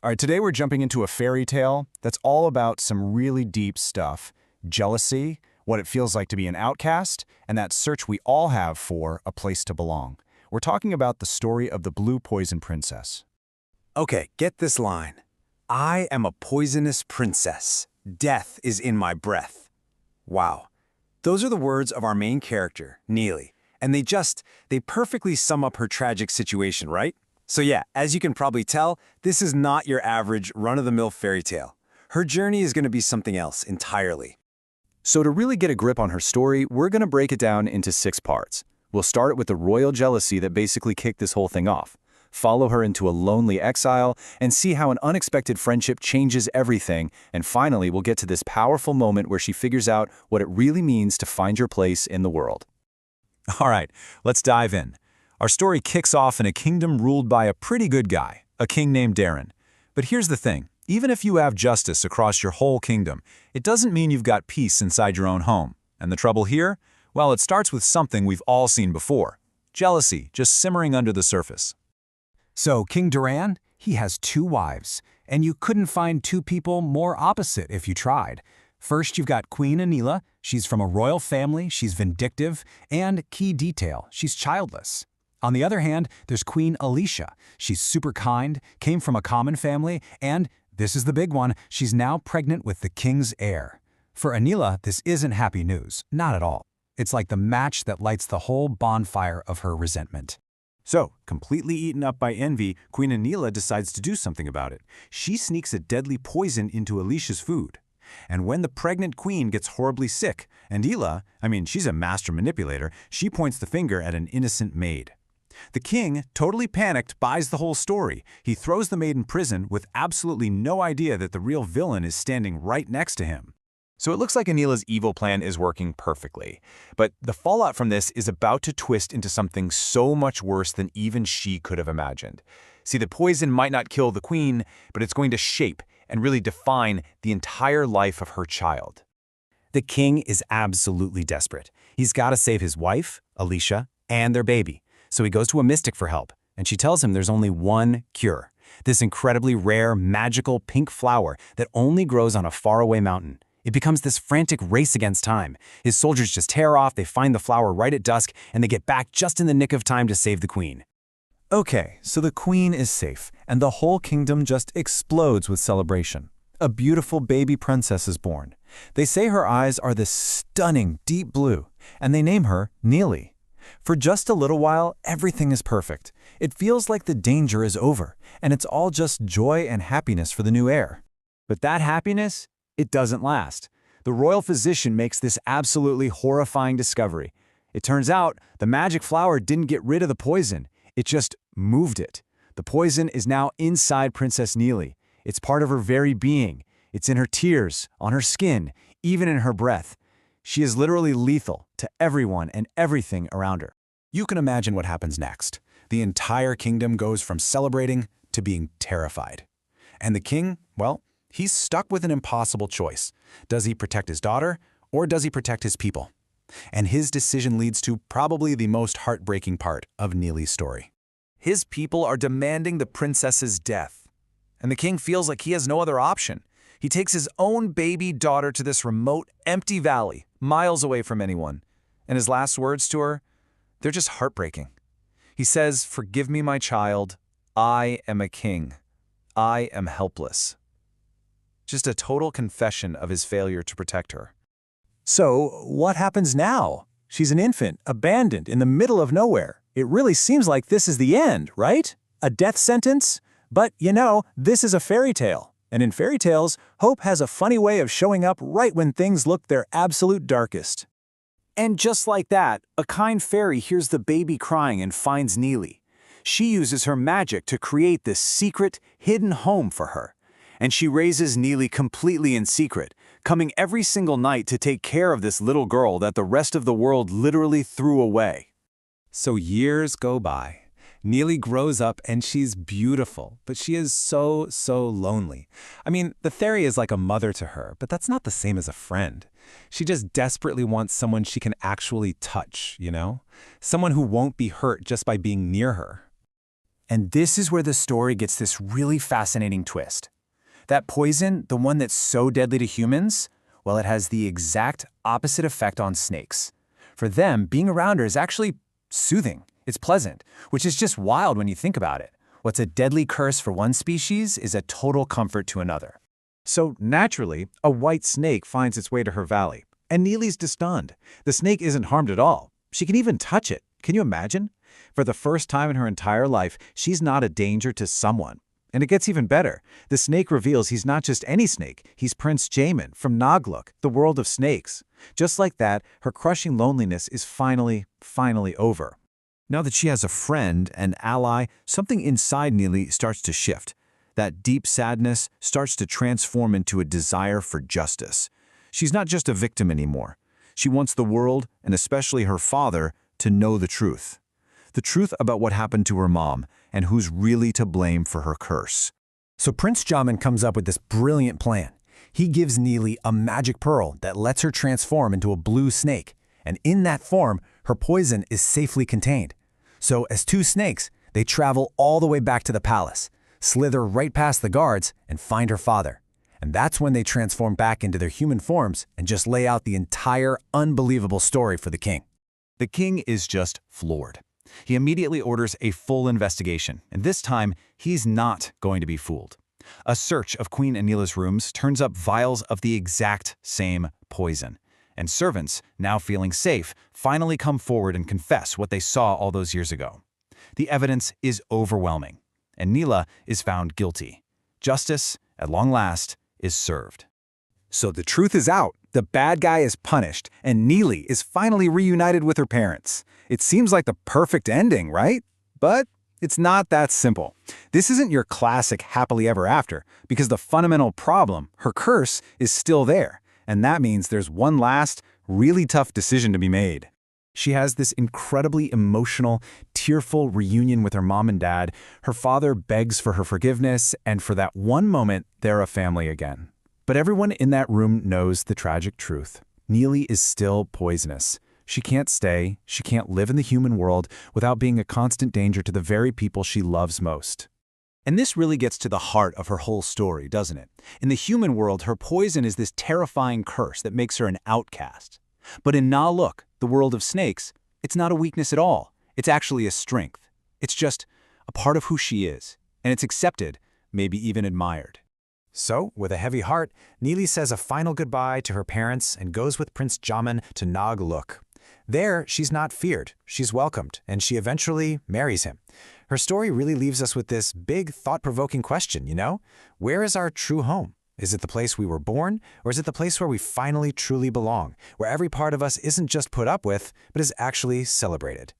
All right, today we're jumping into a fairy tale that's all about some really deep stuff. Jealousy, what it feels like to be an outcast, and that search we all have for a place to belong. We're talking about the story of the Blue Poison Princess. Okay, get this line. I am a poisonous princess. Death is in my breath. Wow. Those are the words of our main character, Neely. And they perfectly sum up her tragic situation, right? So yeah, as you can probably tell, this is not your average run-of-the-mill fairy tale. Her journey is going to be something else entirely. So to really get a grip on her story, we're going to break it down into 6 parts. We'll start with the royal jealousy that basically kicked this whole thing off, follow her into a lonely exile, and see how an unexpected friendship changes everything, and finally we'll get to this powerful moment where she figures out what it really means to find your place in the world. All right, let's dive in. Our story kicks off in a kingdom ruled by a pretty good guy, a king named Darren. But here's the thing, even if you have justice across your whole kingdom, it doesn't mean you've got peace inside your own home. And the trouble here? Well, it starts with something we've all seen before. Jealousy, just simmering under the surface. So King Duran, he has 2 wives, and you couldn't find 2 people more opposite if you tried. First, you've got Queen Anila. She's from a royal family, she's vindictive, and key detail, she's childless. On the other hand, there's Queen Alicia. She's super kind, came from a common family, and, this is the big one, she's now pregnant with the king's heir. For Anila, this isn't happy news, not at all. It's like the match that lights the whole bonfire of her resentment. So, completely eaten up by envy, Queen Anila decides to do something about it. She sneaks a deadly poison into Alicia's food. And when the pregnant queen gets horribly sick, Anila, she's a master manipulator, she points the finger at an innocent maid. The king, totally panicked, buys the whole story. He throws the maid in prison with absolutely no idea that the real villain is standing right next to him. So it looks like Anila's evil plan is working perfectly. But the fallout from this is about to twist into something so much worse than even she could have imagined. See, the poison might not kill the queen, but it's going to shape and really define the entire life of her child. The king is absolutely desperate. He's got to save his wife, Alicia, and their baby. So he goes to a mystic for help, and she tells him there's only one cure. This incredibly rare, magical pink flower that only grows on a faraway mountain. It becomes this frantic race against time. His soldiers just tear off, they find the flower right at dusk, and they get back just in the nick of time to save the queen. Okay, so the queen is safe, and the whole kingdom just explodes with celebration. A beautiful baby princess is born. They say her eyes are this stunning deep blue, and they name her Neely. For just a little while, everything is perfect. It feels like the danger is over, and it's all just joy and happiness for the new heir. But that happiness, it doesn't last. The royal physician makes this absolutely horrifying discovery. It turns out the magic flower didn't get rid of the poison, it just moved it. The poison is now inside Princess Neely. It's part of her very being. It's in her tears, on her skin, even in her breath. She is literally lethal to everyone and everything around her. You can imagine what happens next. The entire kingdom goes from celebrating to being terrified. And the king, well, he's stuck with an impossible choice. Does he protect his daughter, or does he protect his people? And his decision leads to probably the most heartbreaking part of Neely's story. His people are demanding the princess's death, and the king feels like he has no other option. He takes his own baby daughter to this remote, empty valley, miles away from anyone, and his last words to her, they're just heartbreaking. He says, "Forgive me, my child. I am a king. I am helpless." Just a total confession of his failure to protect her. So, what happens now? She's an infant, abandoned, in the middle of nowhere. It really seems like this is the end, right? A death sentence? But, this is a fairy tale. And in fairy tales, hope has a funny way of showing up right when things look their absolute darkest. And just like that, a kind fairy hears the baby crying and finds Neely. She uses her magic to create this secret, hidden home for her. And she raises Neely completely in secret, coming every single night to take care of this little girl that the rest of the world literally threw away. So years go by. Neely grows up and she's beautiful, but she is so lonely. The fairy is like a mother to her, but that's not the same as a friend. She just desperately wants someone she can actually touch, Someone who won't be hurt just by being near her. And this is where the story gets this really fascinating twist. That poison, the one that's so deadly to humans, well, it has the exact opposite effect on snakes. For them, being around her is actually soothing. It's pleasant, which is just wild when you think about it. What's a deadly curse for one species is a total comfort to another. So naturally, a white snake finds its way to her valley. And Neely's stunned. The snake isn't harmed at all. She can even touch it. Can you imagine? For the first time in her entire life, she's not a danger to someone. And it gets even better. The snake reveals he's not just any snake. He's Prince Jamin from Nagluk, the world of snakes. Just like that, her crushing loneliness is finally over. Now that she has a friend, an ally, something inside Neely starts to shift. That deep sadness starts to transform into a desire for justice. She's not just a victim anymore. She wants the world, and especially her father, to know the truth. The truth about what happened to her mom, and who's really to blame for her curse. So Prince Jamin comes up with this brilliant plan. He gives Neely a magic pearl that lets her transform into a blue snake, and in that form, her poison is safely contained. So as two snakes, they travel all the way back to the palace, slither right past the guards, and find her father. And that's when they transform back into their human forms and just lay out the entire unbelievable story for the king. The king is just floored. He immediately orders a full investigation, and this time, he's not going to be fooled. A search of Queen Anila's rooms turns up vials of the exact same poison, and servants, now feeling safe, finally come forward and confess what they saw all those years ago. The evidence is overwhelming, and Nila is found guilty. Justice, at long last, is served. So the truth is out, the bad guy is punished, and Neely is finally reunited with her parents. It seems like the perfect ending, right? But it's not that simple. This isn't your classic happily ever after, because the fundamental problem, her curse, is still there. And that means there's one last, really tough decision to be made. She has this incredibly emotional, tearful reunion with her mom and dad. Her father begs for her forgiveness, and for that one moment, they're a family again. But everyone in that room knows the tragic truth. Neely is still poisonous. She can't stay, she can't live in the human world without being a constant danger to the very people she loves most. And this really gets to the heart of her whole story, doesn't it? In the human world, her poison is this terrifying curse that makes her an outcast. But in Nagluk, the world of snakes, it's not a weakness at all. It's actually a strength. It's just a part of who she is, and it's accepted, maybe even admired. So, with a heavy heart, Neely says a final goodbye to her parents and goes with Prince Jamin to Nagluk. There, she's not feared, she's welcomed, and she eventually marries him. Her story really leaves us with this big, thought-provoking question, you know? Where is our true home? Is it the place we were born, or is it the place where we finally truly belong, where every part of us isn't just put up with, but is actually celebrated?